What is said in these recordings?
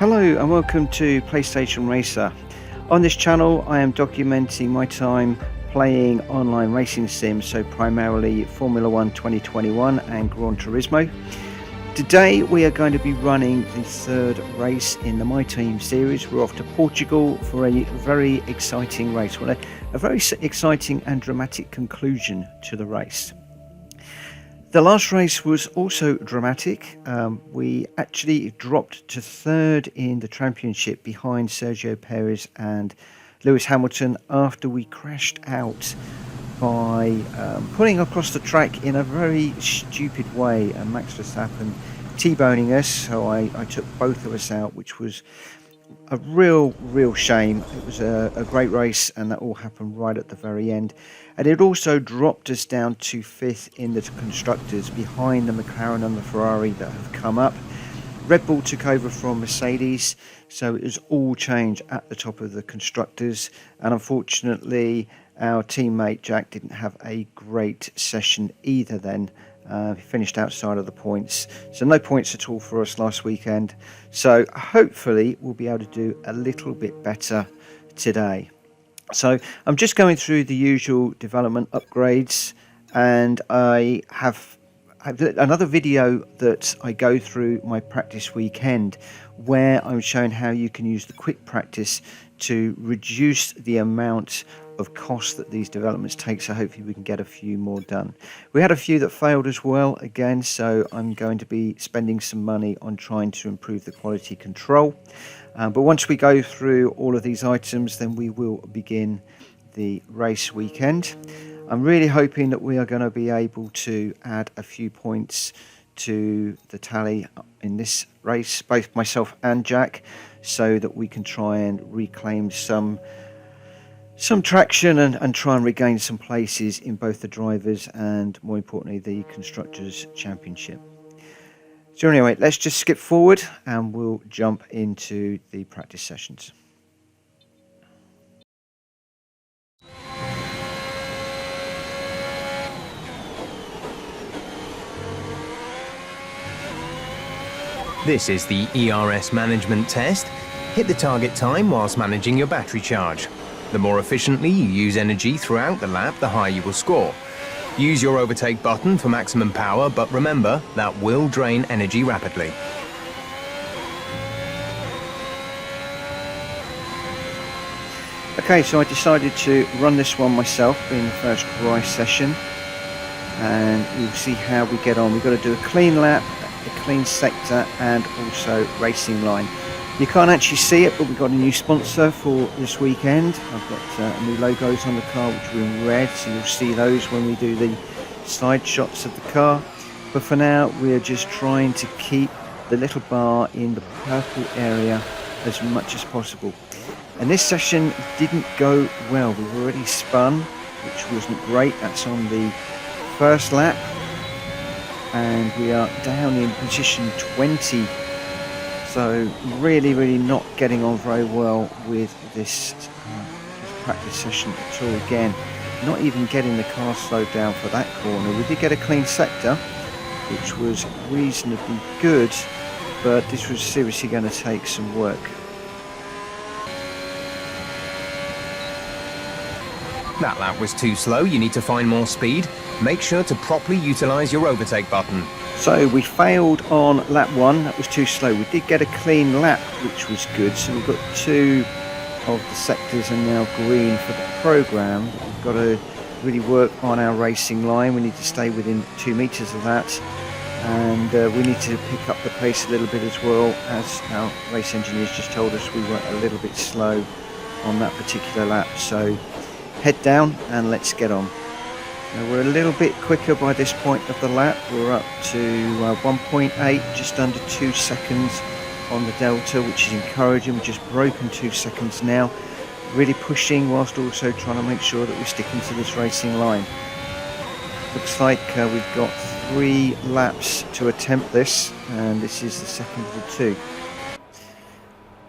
Hello and welcome to PlayStation Racer. On this channel I am documenting my time playing online racing sims, so primarily Formula 1 2021 and Gran Turismo. Today we are going to be running the third race in the My Team series. We're off to Portugal for a very exciting race, well, a very exciting and dramatic conclusion to the race. The last race was also dramatic. We actually dropped to third in the championship behind Sergio Perez and Lewis Hamilton after we crashed out by pulling across the track in a very stupid way, and Max Verstappen T-boning us, so I took both of us out, which was a real shame. It was a great race, and that all happened right at the very end. And it also dropped us down to fifth in the constructors, behind the McLaren and the Ferrari that have come up. Red Bull took over from Mercedes, so it was all changed at the top of the constructors. And unfortunately, our teammate Jack didn't have a great session either then. He finished outside of the points, so no points at all for us last weekend. So hopefully we'll be able to do a little bit better today. So I'm just going through the usual development upgrades, and I have another video that I go through my practice weekend where I'm showing how you can use the quick practice to reduce the amount of cost that these developments take, so hopefully we can get a few more done. We had a few that failed as well again, so I'm going to be spending some money on trying to improve the quality control. But once we go through all of these items, then we will begin the race weekend. I'm really hoping that we are going to be able to add a few points to the tally in this race, both myself and Jack, so that we can try and reclaim some traction and try and regain some places in both the drivers and, more importantly, the Constructors' Championship. So anyway, let's just skip forward and we'll jump into the practice sessions. This is the ERS management test. Hit the target time whilst managing your battery charge. The more efficiently you use energy throughout the lap, the higher you will score. Use your overtake button for maximum power, but remember, that will drain energy rapidly. Okay, so I decided to run this one myself, being the first race session, and we'll see how we get on. We've got to do a clean lap, a clean sector, and also racing line. You can't actually see it, but we've got a new sponsor for this weekend. I've got new logos on the car, which are in red, so you'll see those when we do the side shots of the car. But for now, we're just trying to keep the little bar in the purple area as much as possible. And this session didn't go well. We've already spun, which wasn't great. That's on the first lap. And we are down in position 20. So really not getting on very well with this practice session at all. Again, not even getting the car slowed down for that corner. We did get a clean sector, which was reasonably good, but this was seriously going to take some work. That lap was too slow. You need to find more speed. Make sure to properly utilise your overtake button. So we failed on lap one, that was too slow. We did get a clean lap, which was good. So we've got two of the sectors are now green for the programme. We've got to really work on our racing line. We need to stay within 2 metres of that. And we need to pick up the pace a little bit as well, as our race engineers just told us we were a little bit slow on that particular lap. So head down and let's get on. Now we're a little bit quicker by this point of the lap. We're up to 1.8, just under 2 seconds on the delta, which is encouraging. We've just broken 2 seconds now. Really pushing whilst also trying to make sure that we're sticking to this racing line. Looks like we've got 3 laps to attempt this, and this is the second of the 2.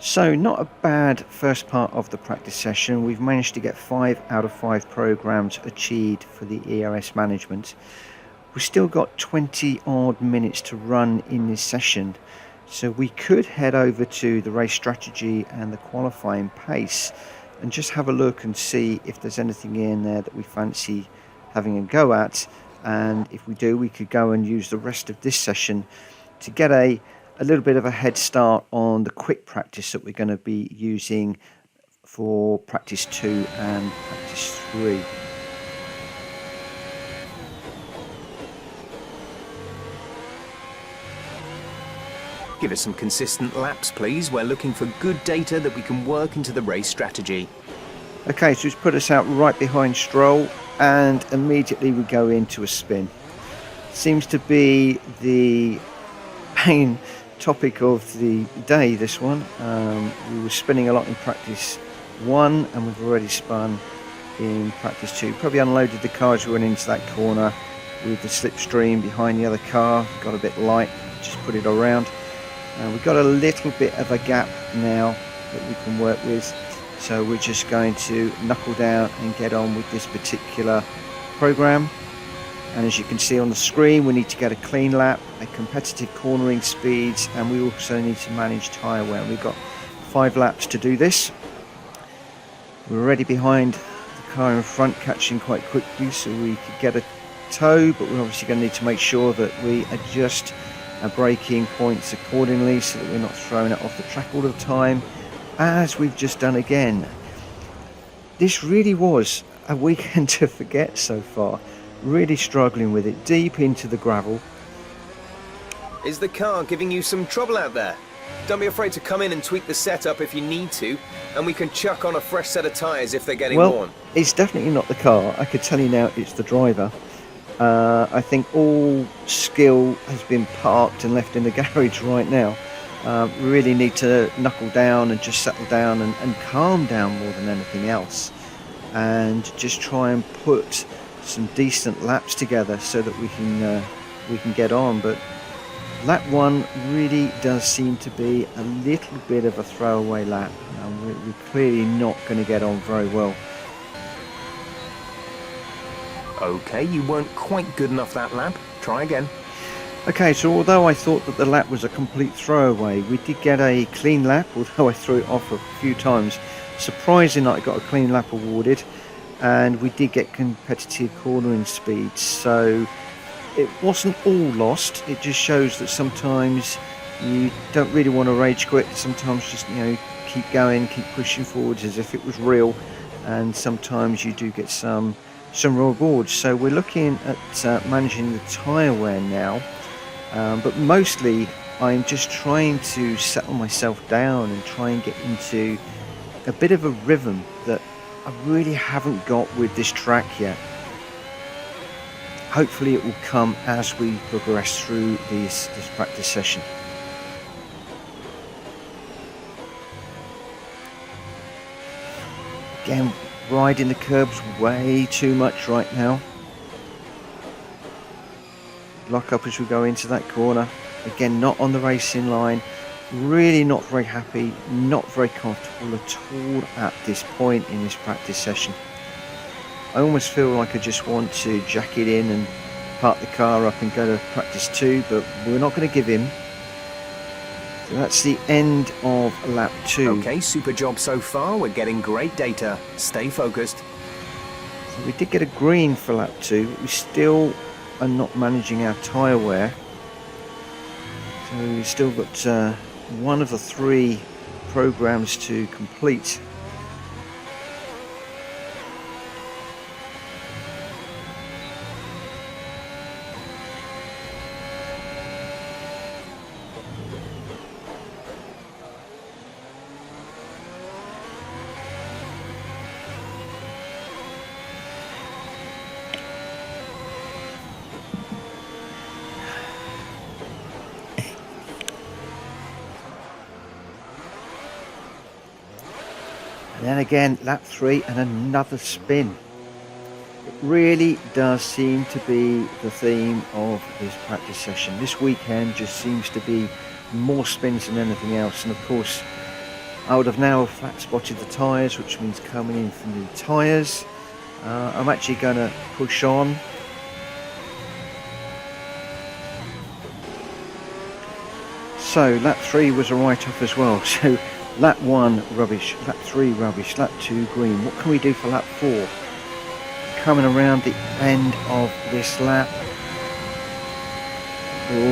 So not a bad first part of the practice session. We've managed to get 5 out of 5 programs achieved for the ERS management. We've still got 20 odd minutes to run in this session. So we could head over to the race strategy and the qualifying pace and just have a look and see if there's anything in there that we fancy having a go at. And if we do, we could go and use the rest of this session to get a little bit of a head start on the quick practice that we're going to be using for practice 2 and practice 3. Give us some consistent laps, please. We're looking for good data that we can work into the race strategy. Okay, so it's put us out right behind Stroll, and immediately we go into a spin. Seems to be the main topic of the day, this one. We were spinning a lot in practice 1, and we've already spun in practice 2. Probably unloaded the car as we went into that corner with the slipstream behind the other car. Got a bit light, just put it around. We've got a little bit of a gap now that we can work with, so we're just going to knuckle down and get on with this particular program. And as you can see on the screen, we need to get a clean lap, a competitive cornering speeds, and we also need to manage tyre wear. We've got 5 laps to do this. We're already behind the car in front, catching quite quickly, so we could get a tow, but we're obviously going to need to make sure that we adjust our braking points accordingly so that we're not throwing it off the track all the time, as we've just done again. This really was a weekend to forget so far. Really struggling with it, deep into the gravel. Is the car giving you some trouble out there? Don't be afraid to come in and tweak the setup if you need to, and we can chuck on a fresh set of tyres if they're getting worn. It's definitely not the car. I could tell you now it's the driver. I think all skill has been parked and left in the garage right now. We really need to knuckle down and just settle down and calm down more than anything else, and just try and put some decent laps together so that we can get on. But lap 1 really does seem to be a little bit of a throwaway lap. We're clearly not going to get on very well. Okay, you weren't quite good enough that lap. Try again. Okay, so although I thought that the lap was a complete throwaway, we did get a clean lap, although I threw it off a few times. Surprising that I got a clean lap awarded, and we did get competitive cornering speeds, so it wasn't all lost. It just shows that sometimes you don't really want to rage quit. Sometimes just, keep going, keep pushing forwards as if it was real, and sometimes you do get some rewards. So we're looking at managing the tyre wear now, but mostly I'm just trying to settle myself down and try and get into a bit of a rhythm that I really haven't got with this track yet. Hopefully it will come as we progress through this practice session. Again, riding the curbs way too much right now. Lock up as we go into that corner. Again, not on the racing line. Really not very happy, not very comfortable at all at this point in this practice session. I almost feel like I just want to jack it in and park the car up and go to practice 2, but we're not going to give in. So that's the end of lap 2. Okay, super job so far. We're getting great data. Stay focused. So we did get a green for lap 2, but we still are not managing our tyre wear. So we've still got one of the 3 programs to complete. And then again, lap 3 and another spin. It really does seem to be the theme of this practice session. This weekend just seems to be more spins than anything else. And of course, I would have now flat spotted the tyres, which means coming in for new tyres. I'm actually going to push on. So lap 3 was a write-off as well. So lap 1 rubbish, lap 3 rubbish, lap 2 green. What can we do for lap 4? Coming around the end of this lap,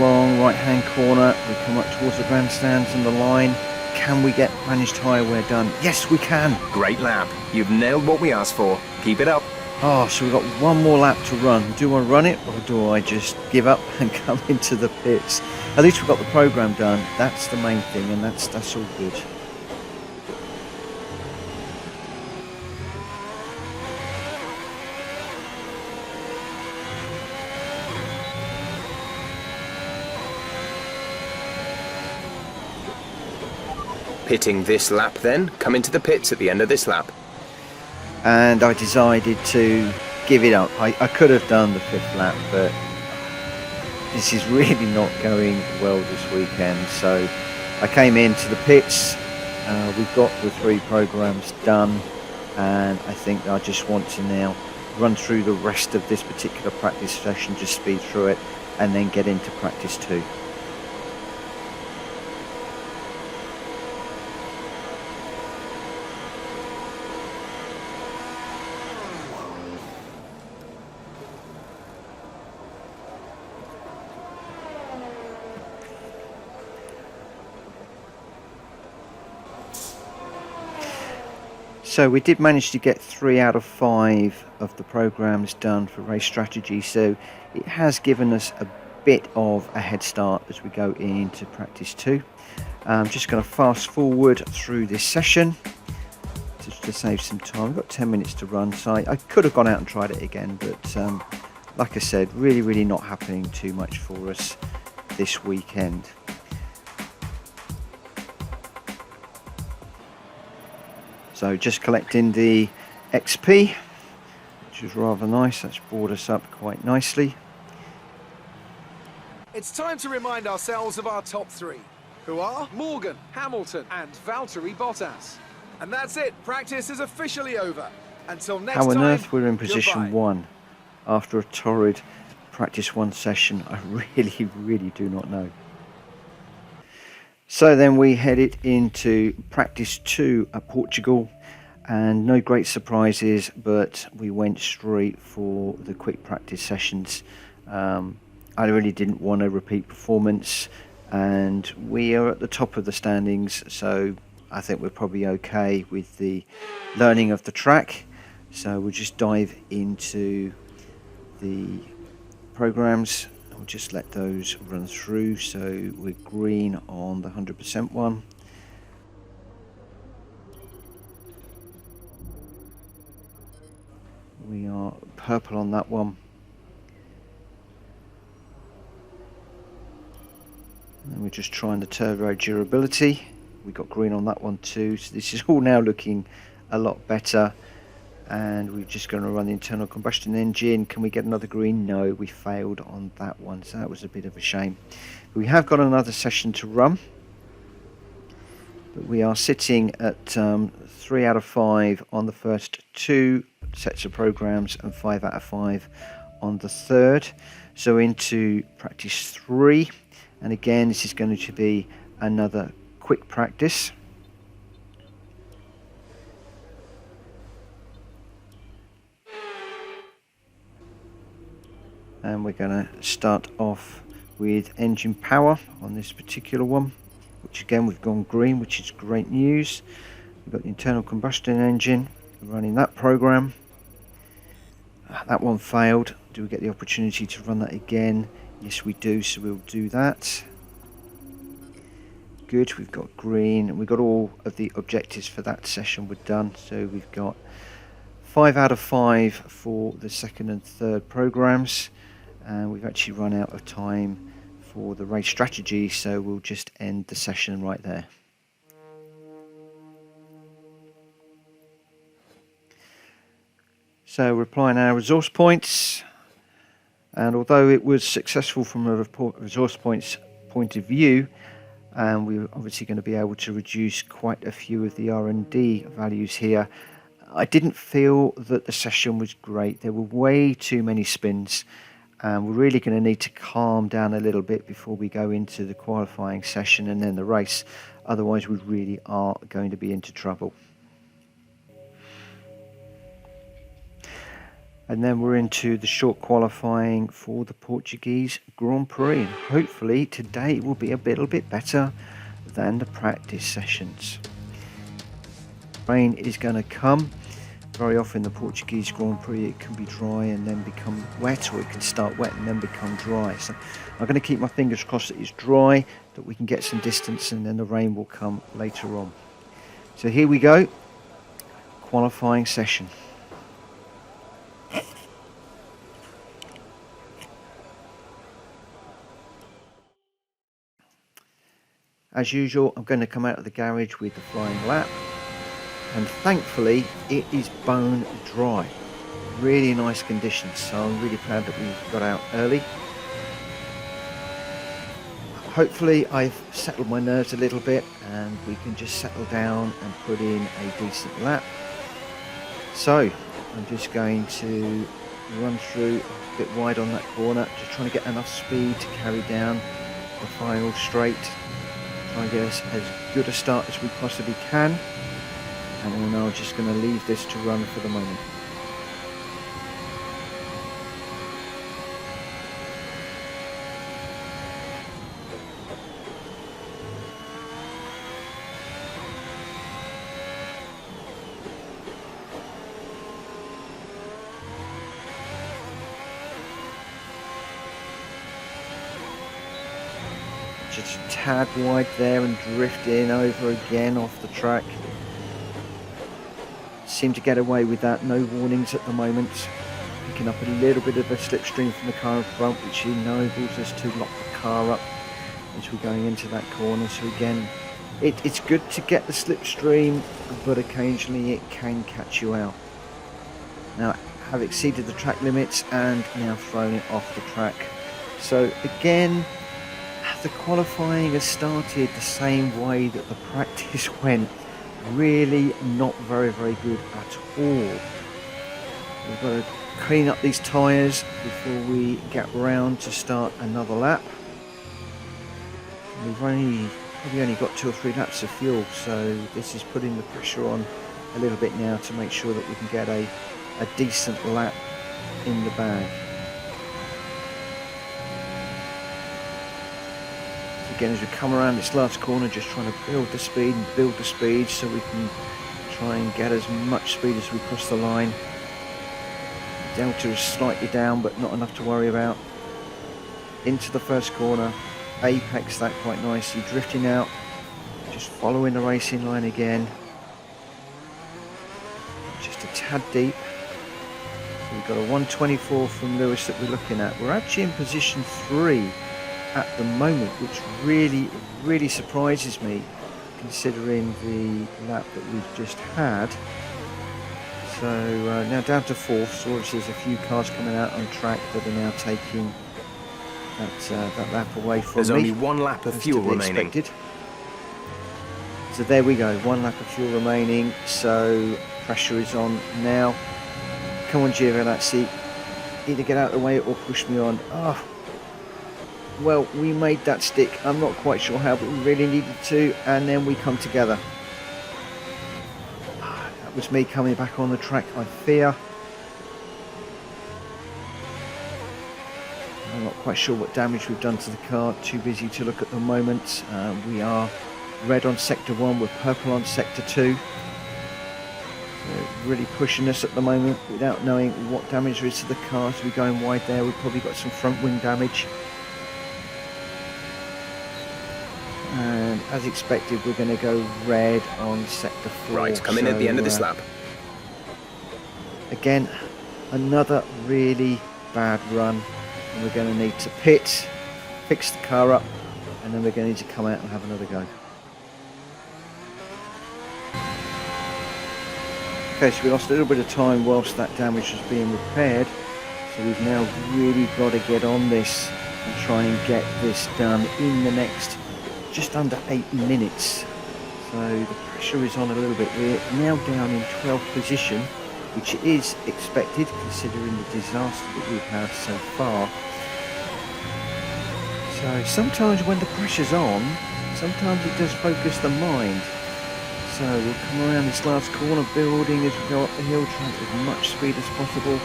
long right hand corner, we come up towards the grandstands and the line. Can we get managed higher wear done? Yes, we can. Great lap. You've nailed what we asked for. Keep it up. Oh, so we've got one more lap to run. Do I run it or do I just give up and come into the pits? At least we've got the program done. That's the main thing, and that's all good. Pitting this lap then. Come into the pits at the end of this lap. And I decided to give it up. I could have done the 5th lap, but this is really not going well this weekend. So I came into the pits, we've got the 3 programs done, and I think I just want to now run through the rest of this particular practice session, just speed through it, and then get into practice 2. So we did manage to get 3 out of 5 of the programs done for race strategy, so it has given us a bit of a head start as we go into practice 2. I'm just going to fast forward through this session to save some time. We've got 10 minutes to run, so I could have gone out and tried it again, but like I said, really not happening too much for us this weekend. So just collecting the XP, which is rather nice. That's brought us up quite nicely. It's time to remind ourselves of our top 3, who are Morgan, Hamilton and Valtteri Bottas. And that's it, practice is officially over. Until next time, how on earth we're in position goodbye. 1 after a torrid practice 1 session, I really do not know. So then we headed into practice 2 at Portugal, and no great surprises, but we went straight for the quick practice sessions. I really didn't want a repeat performance, and we are at the top of the standings, so I think we're probably okay with the learning of the track. So we'll just dive into the programs. We'll just let those run through. So we're green on the 100% one. We are purple on that one. And we're just trying the turbo durability. We got green on that one too. So this is all now looking a lot better. And we're just going to run the internal combustion engine. Can we get another green? No, we failed on that one, so that was a bit of a shame. We have got another session to run, but we are sitting at 3 out of 5 on the first 2 sets of programs and 5 out of 5 on the 3rd. So into practice 3, and again this is going to be another quick practice. And we're going to start off with engine power on this particular one, which again we've gone green, which is great news. We've got the internal combustion engine running that program. That one failed. Do we get the opportunity to run that again? Yes we do, so we'll do that. Good, we've got green, and we've got all of the objectives for that session were done. So we've got 5 out of 5 for the 2nd and 3rd programs. And we've actually run out of time for the race strategy, so we'll just end the session right there. So we're applying our resource points, and although it was successful from a resource points point of view, and we're obviously going to be able to reduce quite a few of the R&D values here, I didn't feel that the session was great. There were way too many spins, and we're really going to need to calm down a little bit before we go into the qualifying session and then the race. Otherwise we really are going to be into trouble. And then we're into the short qualifying for the Portuguese Grand Prix. And hopefully today will be a little bit better than the practice sessions. Rain is going to come. Very often the Portuguese Grand Prix, it can be dry and then become wet, or it can start wet and then become dry. So I'm going to keep my fingers crossed that it's dry, that we can get some distance, and then the rain will come later on. So here we go, qualifying session. As usual, I'm going to come out of the garage with the flying lap. And thankfully it is bone dry, really nice conditions, so I'm really proud that we got out early. Hopefully I've settled my nerves a little bit and we can just settle down and put in a decent lap. So I'm just going to run through a bit wide on that corner, just trying to get enough speed to carry down the final straight, try and get us as good a start as we possibly can. And then I'm just going to leave this to run for the moment. Just a tad wide there and drifting over again off the track. Seem to get away with that, no warnings at the moment. Picking up a little bit of a slipstream from the car in front, which enables us to lock the car up as we're going into that corner. So again, it's good to get the slipstream, but occasionally it can catch you out. Now have exceeded the track limits and now thrown it off the track. So again, the qualifying has started the same way that the practice went. Really not very good at all. We've got to clean up these tyres before we get round to start another lap. We've probably only got 2 or 3 laps of fuel, so this is putting the pressure on a little bit now to make sure that we can get a decent lap in the bag. Again, as we come around this last corner, just trying to build the speed so we can try and get as much speed as we cross the line. Delta is slightly down, but not enough to worry about. Into the first corner, apex that quite nicely, drifting out, just following the racing line again. Just a tad deep. So we've got a 124 from Lewis that we're looking at. We're actually in position 3 at the moment, which really surprises me considering the lap that we've just had. So now down to 4th, so obviously there's a few cars coming out on track that are now taking that lap away from me. There's only 1 lap of fuel remaining. Expected. So there we go, 1 lap of fuel remaining, so pressure is on now. Come on Giovinazzi, either get out of the way or push me on. Oh, well, we made that stick. I'm not quite sure how, but we really needed to, and then we come together. That was me coming back on the track, I fear. I'm not quite sure what damage we've done to the car. Too busy to look at the moment. We are red on sector 1, we're purple on sector 2. They're really pushing us at the moment without knowing what damage there is to the car. So we're going wide there. We've probably got some front wing damage. And as expected, we're going to go red on sector 4. Right, come in at the end of this lap. Again, another really bad run. And we're going to need to pit, fix the car up, and then we're going to need to come out and have another go. Okay, so we lost a little bit of time whilst that damage was being repaired. So we've now really got to get on this and try and get this done in the next just under 8 minutes. So the pressure is on a little bit. We're now down in 12th position, which is expected considering the disaster that we've had so far. So sometimes when the pressure's on, sometimes it does focus the mind. So we'll come around this last corner, building as we go up the hill, trying to as much speed as possible.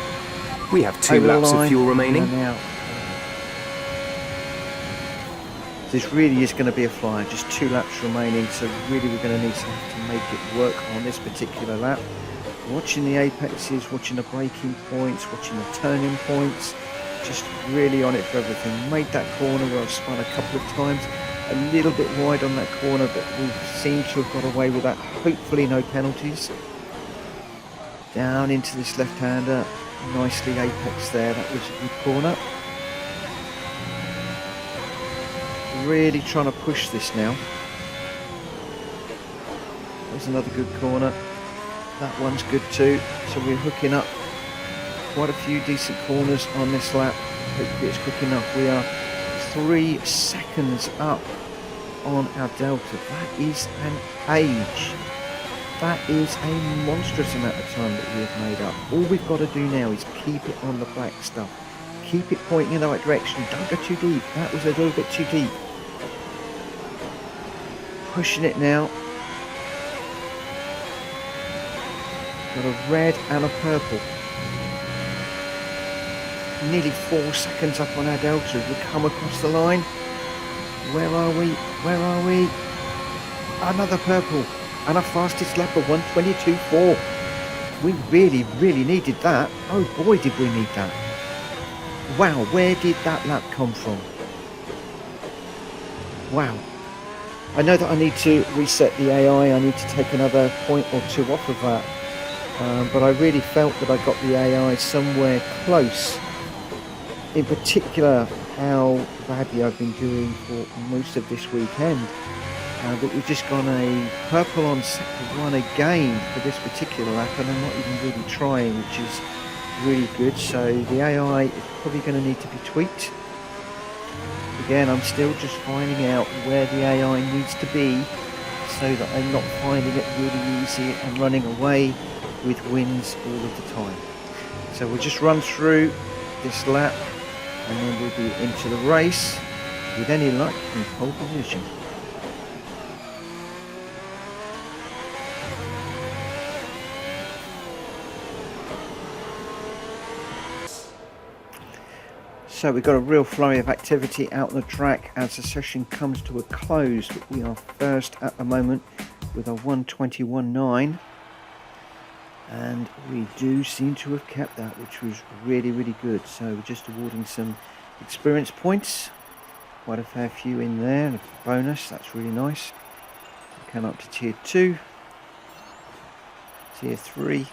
We have 2 Over the laps of line, fuel remaining. and out. This really is going to be a flyer, just 2 laps remaining, so really we're going to need something to make it work on this particular lap. Watching the apexes, watching the braking points, watching the turning points, just really on it for everything. Made that corner where I've spun a couple of times, a little bit wide on that corner, but we seem to have got away with that. Hopefully no penalties. Down into this left-hander, nicely apex there, that was a good corner. Really trying to push this now. There's another good corner. That one's good too. So we're hooking up quite a few decent corners on this lap. Hopefully it's quick enough. We are 3 seconds up on our delta. That is an age. That is a monstrous amount of time that we have made up. All we've got to do now is keep it on the black stuff. Keep it pointing in the right direction. Don't go too deep. That was a little bit too deep. Pushing it now. Got a red and a purple. Nearly 4 seconds up on our delta as we come across the line. Where are we? Where are we? Another purple. And our fastest lap of 1:22.4. We really, really needed that. Oh boy, did we need that. Wow, where did that lap come from? Wow. I know that I need to reset the AI. I need to take another point or 2 off of that. But I really felt that I got the AI somewhere close. In particular, how badly I've been doing for most of this weekend. But we've just gone a purple on sector 1 again for this particular lap, and I'm not even really trying, which is really good. So the AI is probably going to need to be tweaked. Again, I'm still just finding out where the AI needs to be so that I'm not finding it really easy and running away with wins all of the time. So we'll just run through this lap and then we'll be into the race with any luck in pole position. So we've got a real flurry of activity out on the track as the session comes to a close. We are first at the moment with a 1:21.9, and we do seem to have kept that, which was really, really good. So we're just awarding some experience points, quite a fair few in there, and a bonus, that's really nice. We come up to tier 2, tier 3.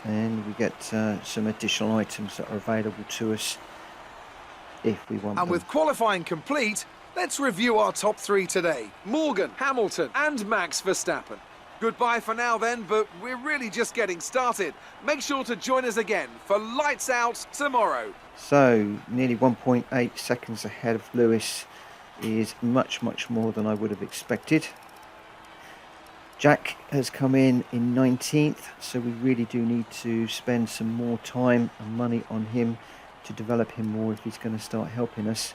And we get some additional items that are available to us if we want them. And with qualifying complete, let's review our top 3 today. Morgan, Hamilton and Max Verstappen. Goodbye for now then, but we're really just getting started. Make sure to join us again for Lights Out tomorrow. So nearly 1.8 seconds ahead of Lewis is much, much more than I would have expected. Jack has come in 19th, so we really do need to spend some more time and money on him to develop him more if he's going to start helping us.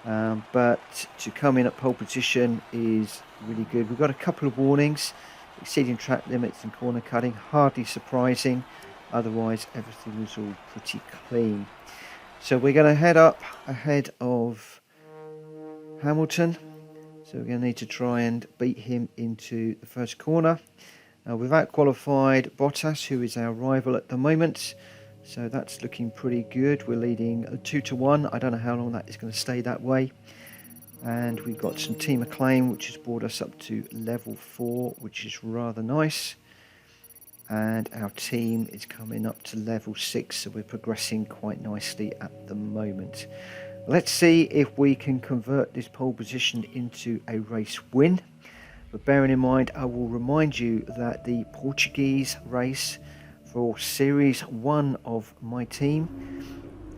But to come in at pole position is really good. We've got a couple of warnings: exceeding track limits and corner cutting, hardly surprising. Otherwise, everything was all pretty clean. So we're going to head up ahead of Hamilton. So we're going to need to try and beat him into the first corner. We've out-qualified Bottas, who is our rival at the moment. So that's looking pretty good. We're leading 2-1. I don't know how long that is going to stay that way. And we've got some team acclaim, which has brought us up to level 4, which is rather nice. And our team is coming up to level 6, so we're progressing quite nicely at the moment. Let's see if we can convert this pole position into a race win. But bearing in mind, I will remind you that the Portuguese race for Series 1 of my team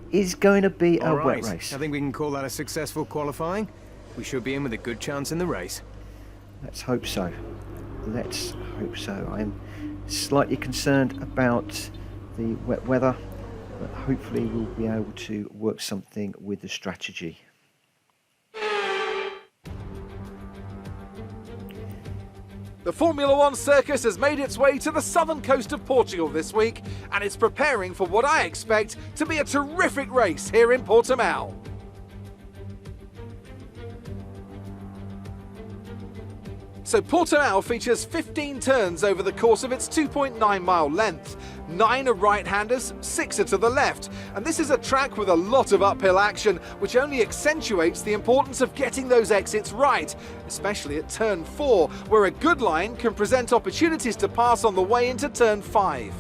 is going to be a wet race. I think we can call that a successful qualifying. We should be in with a good chance in the race. Let's hope so. Let's hope so. I'm slightly concerned about the wet weather. but hopefully we'll be able to work something with the strategy. The Formula One circus has made its way to the southern coast of Portugal this week, and it's preparing for what I expect to be a terrific race here in Portimao. So Portimao features 15 turns over the course of its 2.9-mile length. 9 are right-handers, 6 are to the left, and this is a track with a lot of uphill action, which only accentuates the importance of getting those exits right, especially at turn 4, where a good line can present opportunities to pass on the way into turn 5.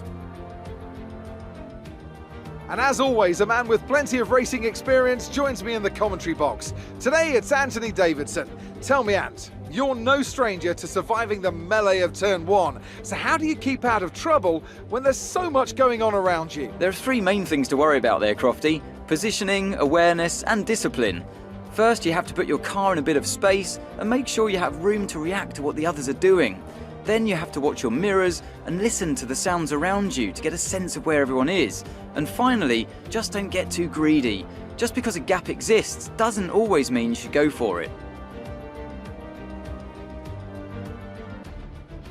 And as always, a man with plenty of racing experience joins me in the commentary box. Today it's Anthony Davidson. Tell me, Ant, you're no stranger to surviving the melee of turn 1. So how do you keep out of trouble when there's so much going on around you? There are 3 main things to worry about there, Crofty: positioning, awareness and discipline. First, you have to put your car in a bit of space and make sure you have room to react to what the others are doing. Then you have to watch your mirrors and listen to the sounds around you to get a sense of where everyone is. And finally, just don't get too greedy. Just because a gap exists doesn't always mean you should go for it.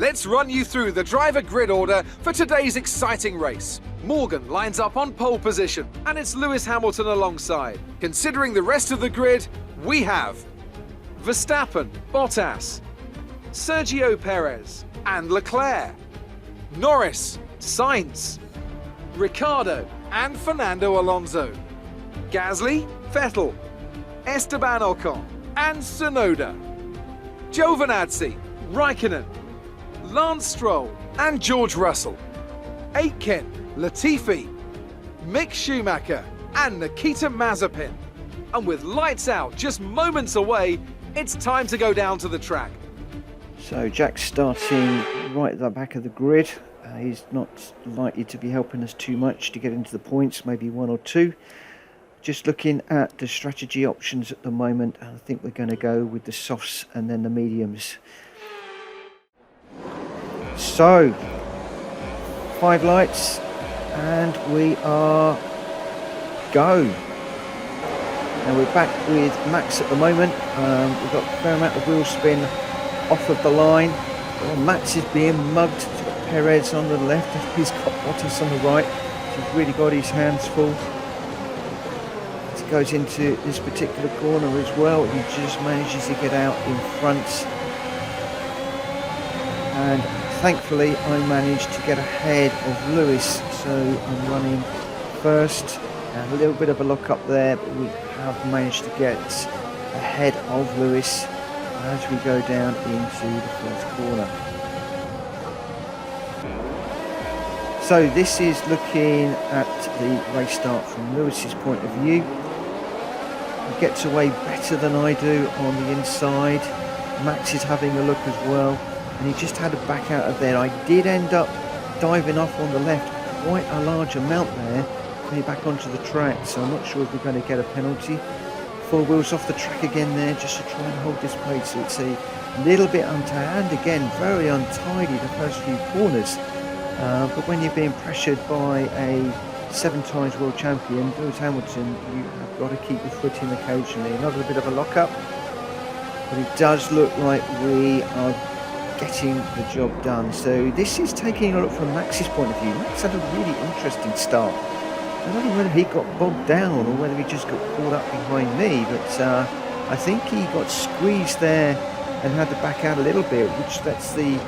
Let's run you through the driver grid order for today's exciting race. Morgan lines up on pole position, and it's Lewis Hamilton alongside. Considering the rest of the grid, we have Verstappen, Bottas, Sergio Perez and Leclerc, Norris, Sainz, Ricciardo and Fernando Alonso, Gasly, Vettel, Esteban Ocon and Tsunoda, Giovinazzi, Raikkonen, Lance Stroll and George Russell, Aitken, Latifi, Mick Schumacher and Nikita Mazepin. And with lights out just moments away, it's time to go down to the track. So Jack's starting right at the back of the grid. He's not likely to be helping us too much to get into the points, maybe 1 or 2. Just looking at the strategy options at the moment, and I think we're going to go with the softs and then the mediums. So 5 lights and we are go. Now we're back with Max at the moment. We've got a fair amount of wheel spin off of the line. Well, Max is being mugged. He's got Perez on the left, he's got Bottas on the right. He's really got his hands full. As he goes into this particular corner as well, he just manages to get out in front. And thankfully I managed to get ahead of Lewis, so I'm running first. And a little bit of a lock up there, but we have managed to get ahead of Lewis as we go down into the first corner. So this is looking at the race start from Lewis's point of view. He gets away better than I do on the inside. Max is having a look as well, and he just had to back out of there. I did end up diving off on the left quite a large amount there, coming back onto the track, so I'm not sure if we're going to get a penalty. 4 wheels off the track again there, just to try and hold this pace. So it's a little bit untidy, and again very untidy the first few corners. But when you're being pressured by a 7 times world champion, Lewis Hamilton, you have got to keep your foot in occasionally. Another bit of a lock-up, but it does look like we are getting the job done. So this is taking a look from Max's point of view. Max had a really interesting start. I don't know whether he got bogged down or whether he just got caught up behind me, but I think he got squeezed there and had to back out a little bit, which lets the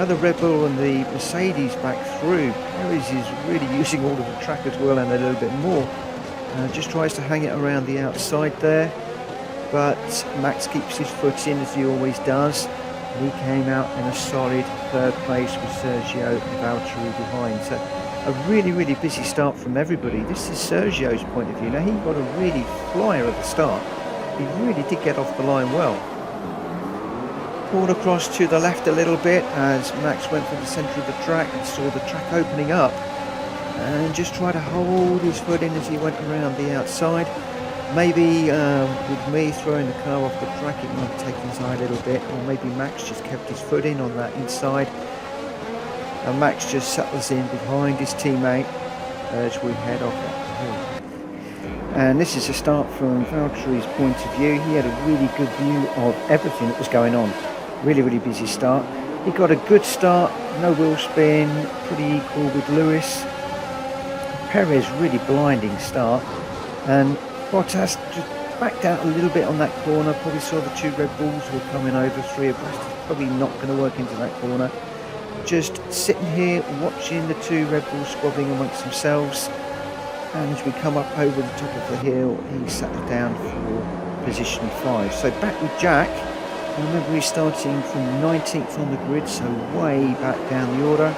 other Red Bull and the Mercedes back through. Perez is really using all of the track as well and a little bit more. Just tries to hang it around the outside there, but Max keeps his foot in as he always does. And he came out in a solid 3rd place with Sergio and Valtteri behind. So a really, really busy start from everybody. This is Sergio's point of view. Now he got a really flyer at the start. He really did get off the line well. Pulled across to the left a little bit as Max went for the centre of the track and saw the track opening up, and just tried to hold his foot in as he went around the outside. Maybe with me throwing the car off the track, it might have taken his eye a little bit, or maybe Max just kept his foot in on that inside. And Max just settles in behind his teammate as we head off And this is a start from Valtteri's point of view. He had a really good view of everything that was going on. Really busy start. He got a good start, no wheel spin, pretty equal with Lewis. Perez really blinding start, and Bottas just backed out a little bit on that corner. Probably saw the two Red Bulls were coming over, three abreast. Probably not going to work into that corner. Just sitting here watching the two Red Bulls squabbling amongst themselves, and as we come up over the top of the hill, he settled down for position 5. So back with Jack. Remember, he's starting from 19th on the grid, so way back down the order.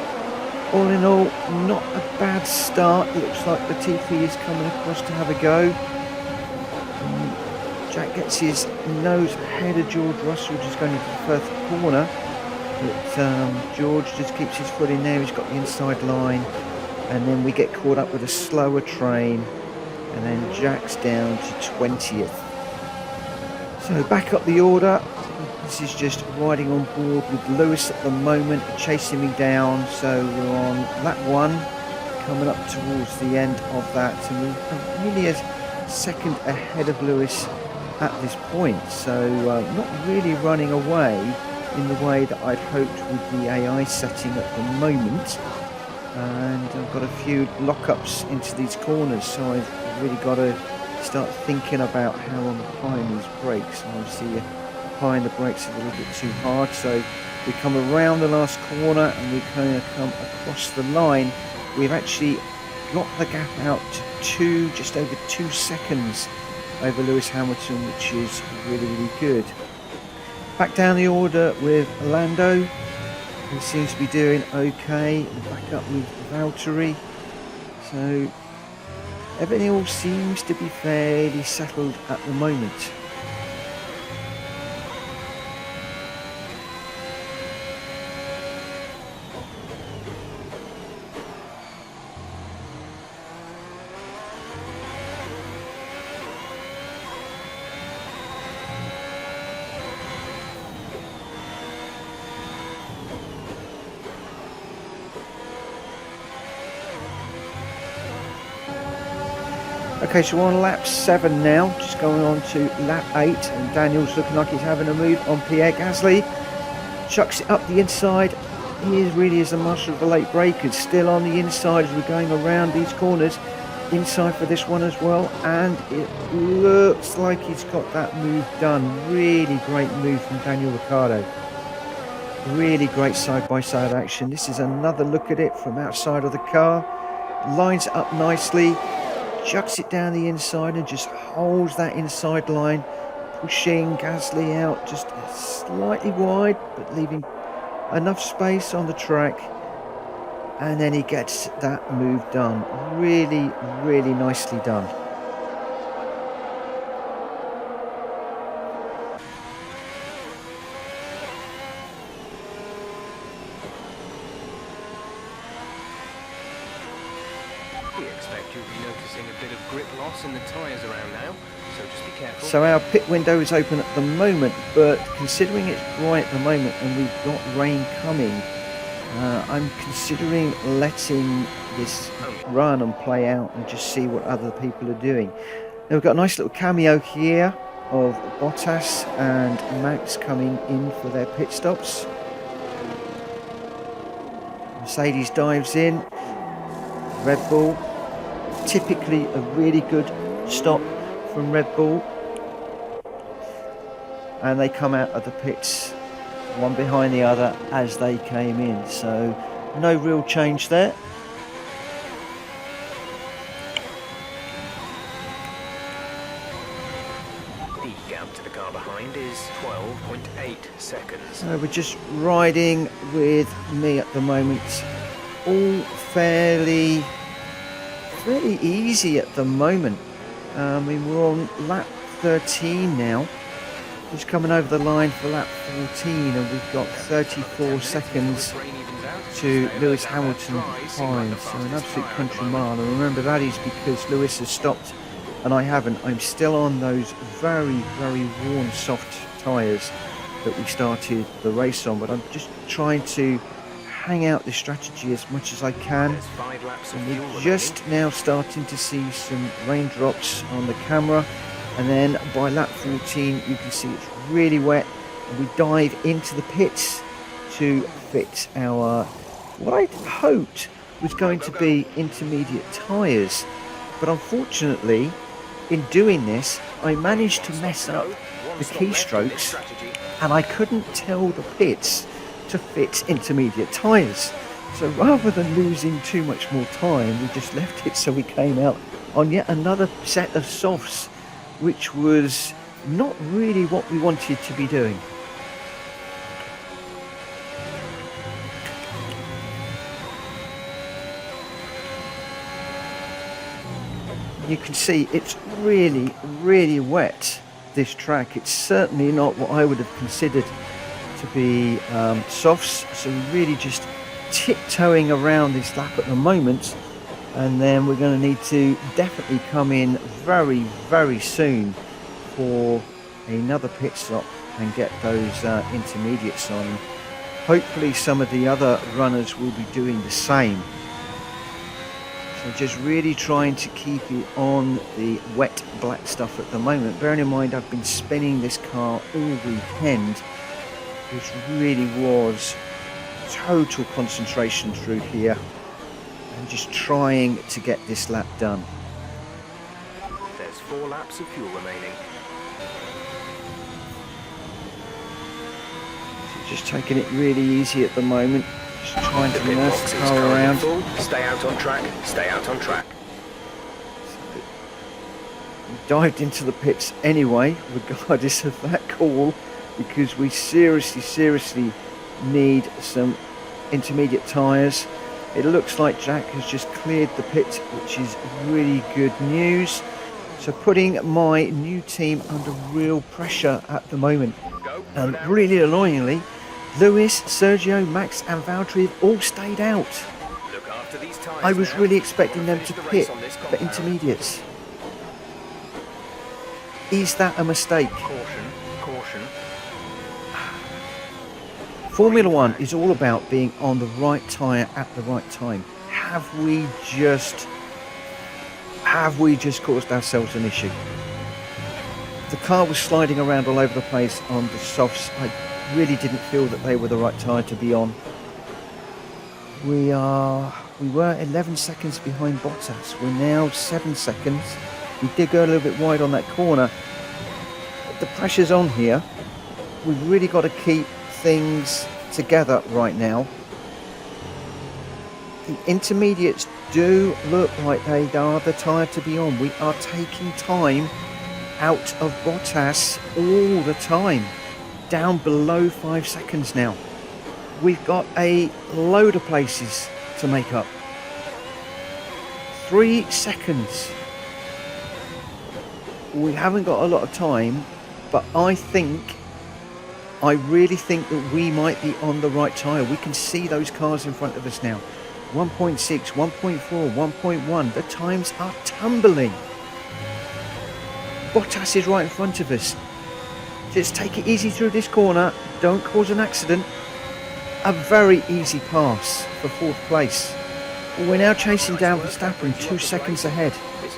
All in all, not a bad start. It looks like Latifi is coming across to have a go. Jack gets his nose ahead of George Russell, just going into the first corner. But George just keeps his foot in there. He's got the inside line. And then we get caught up with a slower train. And then Jack's down to 20th. So back up the order. This is just riding on board with Lewis at the moment, chasing me down. So we're on lap 1, coming up towards the end of that, and we're really a second ahead of Lewis at this point. So not really running away in the way that I'd hoped with the AI setting at the moment. And I've got a few lockups into these corners, so I've really got to start thinking about how I'm applying these brakes. Obviously, applying the brakes a little bit too hard, so we come around the last corner and we kind of come across the line. We've actually got the gap out to just over 2 seconds over Lewis Hamilton, which is really good. Back down the order with Lando, who seems to be doing okay. Back up with Valtteri, so everything all seems to be fairly settled at the moment. Okay, so we're on lap 7 now, just going on to lap 8, and Daniel's looking like he's having a move on Pierre Gasly. Chucks it up the inside. He really is the master of the late breakers, still on the inside as we're going around these corners. Inside for this one as well, and it looks like he's got that move done. Really great move from Daniel Ricciardo. Really great side-by-side action. This is another look at it from outside of the car. Lines it up nicely. Chucks it down the inside and just holds that inside line, pushing Gasly out just slightly wide, but leaving enough space on the track. And then he gets that move done. Really nicely done. We expect you'll be noticing a bit of grip loss in the tyres around now, so just be careful. So our pit window is open at the moment, but considering it's dry at the moment and we've got rain coming, I'm considering letting this run and play out and just see what other people are doing. Now we've got a nice little cameo here of Bottas and Max coming in for their pit stops. Mercedes dives in. Red Bull, typically a really good stop from Red Bull, and they come out of the pits one behind the other as they came in, so no real change there. The gap to the car behind is 12.8 seconds. So we're just riding with me at the moment. All fairly easy at the moment. We're on lap 13 now. Just coming over the line for lap 14, and we've got 34 seconds to Lewis Hamilton's time. So an absolute country mile. And remember, that is because Lewis has stopped and I haven't. I'm still on those very worn soft tyres that we started the race on, but I'm just trying to hang out this strategy as much as I can. There's 5 laps of And fuel we're remaining. just now starting to see some raindrops on the camera, and then by lap 14 you can see it's really wet, and we dive into the pits to fit our, what I hoped was going to be intermediate tyres, but unfortunately in doing this I managed to mess up the keystrokes and I couldn't tell the pits to fit intermediate tyres. So rather than losing too much more time, we just left it so we came out on yet another set of softs, which was not really what we wanted to be doing. You can see it's really, really wet, this track. It's certainly not what I would have considered to be softs, so we're really just tiptoeing around this lap at the moment, and then we're going to need to definitely come in very, very soon for another pit stop and get those intermediates on. Hopefully some of the other runners will be doing the same. So just really trying to keep it on the wet black stuff at the moment. Bearing in mind I've been spinning this car all weekend, which really was total concentration through here and just trying to get this lap done. There's 4 laps of fuel remaining. So just taking it really easy at the moment. Just trying to The pit nurse box the is car currently around. full. Stay out on track. Stay out on track. We dived into the pits anyway, regardless of that call, because we seriously need some intermediate tyres. It looks like Jack has just cleared the pit, which is really good news. So putting my new team under real pressure at the moment. And really annoyingly, Lewis, Sergio, Max and Valtteri have all stayed out. Look after these tyres I was now. really expecting them Finish to the race pit on this for compound. intermediates. Is that a mistake? Caution, caution. Formula One is all about being on the right tyre at the right time. Have we just caused ourselves an issue? The car was sliding around all over the place on the softs. I really didn't feel that they were the right tyre to be on. We were 11 seconds behind Bottas. We're now 7 seconds. We did go a little bit wide on that corner. But the pressure's on here. We've really got to keep things together right now. The intermediates do look like they are the tyre to be on. We are taking time out of Bottas all the time. Down below 5 seconds now. We've got a load of places to make up. 3 seconds. We haven't got a lot of time, but I really think that we might be on the right tyre. We can see those cars in front of us now. 1.6, 1.4, 1.1. The times are tumbling. Bottas is right in front of us. Just take it easy through this corner. Don't cause an accident. A very easy pass for 4th place. We're now chasing down Verstappen 2 seconds ahead.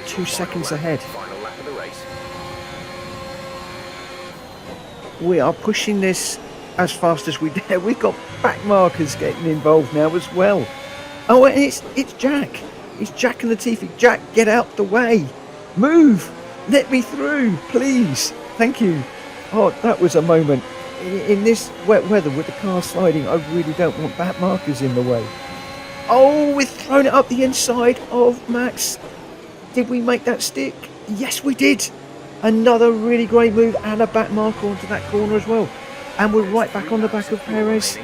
2 seconds ahead. Final lap of the race. We are pushing this as fast as we dare. We've got back markers getting involved now as well. Oh, and it's Jack. It's Jack and Latifi. Jack, get out the way. Move. Let me through, please. Thank you. Oh, that was a moment. In this wet weather with the car sliding, I really don't want back markers in the way. Oh, we've thrown it up the inside of Max. Did we make that stick? Yes, we did. Another really great move and a back marker onto that corner as well. And we're right back on the back of Perez.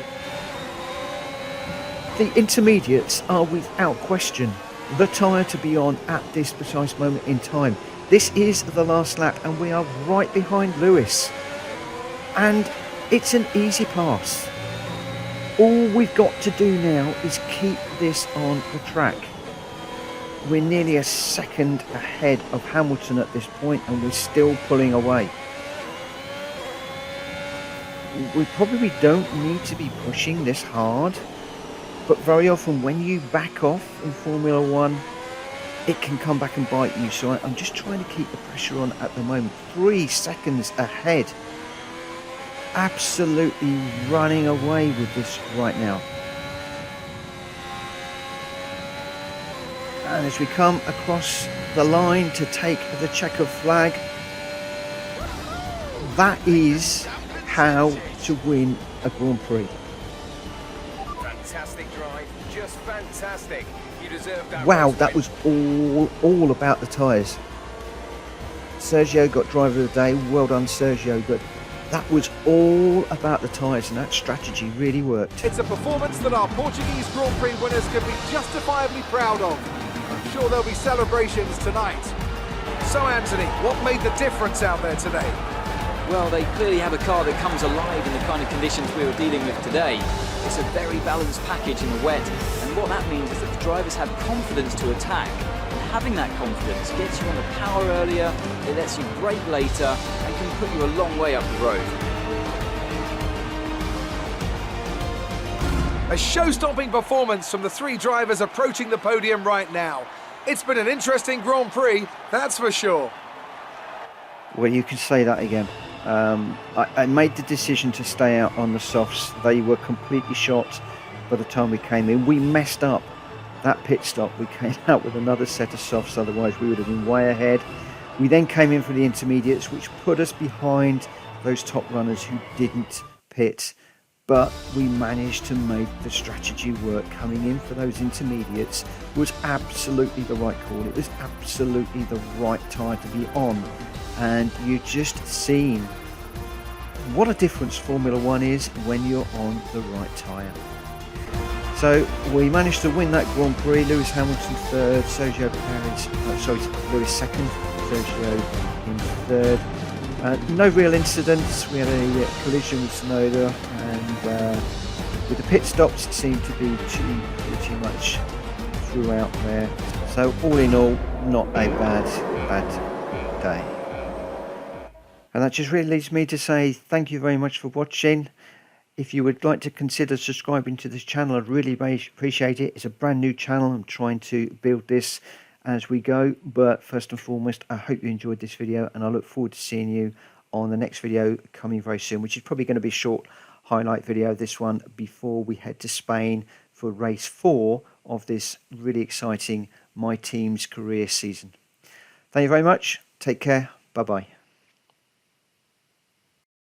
The intermediates are without question the tyre to be on at this precise moment in time. This is the last lap and we are right behind Lewis. And it's an easy pass. All we've got to do now is keep this on the track. We're nearly a second ahead of Hamilton at this point and we're still pulling away. We probably don't need to be pushing this hard. but very often when you back off in Formula One, it can come back and bite you. So I'm just trying to keep the pressure on at the moment. 3 seconds ahead. Absolutely running away with this right now. And as we come across the line to take the checkered flag, that is how to win a Grand Prix. Fantastic drive, just fantastic. You deserve that. Wow, that was all about the tyres. Sergio got driver of the day. Well done, Sergio. But that was all about the tyres, and that strategy really worked. It's a performance that our Portuguese Grand Prix winners can be justifiably proud of. I'm sure there'll be celebrations tonight. So Anthony, what made the difference out there today? Well, they clearly have a car that comes alive in the kind of conditions we were dealing with today. It's a very balanced package in the wet, and what that means is that the drivers have confidence to attack. And having that confidence gets you on the power earlier, it lets you brake later, and can put you a long way up the road. A show-stopping performance from the 3 drivers approaching the podium right now. It's been an interesting Grand Prix, that's for sure. Well, you can say that again. I made the decision to stay out on the softs. They were completely shot by the time we came in. We messed up that pit stop. We came out with another set of softs, otherwise we would have been way ahead. We then came in for the intermediates, which put us behind those top runners who didn't pit. But we managed to make the strategy work. Coming in for those intermediates was absolutely the right call. It was absolutely the right tyre to be on. And you just seen what a difference Formula One is when you're on the right tyre. So we managed to win that Grand Prix. Lewis Hamilton third, Sergio Perez, Lewis second, Sergio in third. No real incidents. We had a collision with Sonoda, and with the pit stops it seemed to be pretty much throughout there. So all in all, not a bad day. And that just really leads me to say thank you very much for watching. If you would like to consider subscribing to this channel, I'd really appreciate it. It's a brand new channel. I'm trying to build this as we go. But first and foremost, I hope you enjoyed this video, and I look forward to seeing you on the next video coming very soon, which is probably going to be a short highlight video, this one, before we head to Spain for race 4 of this really exciting My Team's career season. Thank you very much. Take care. Bye-bye.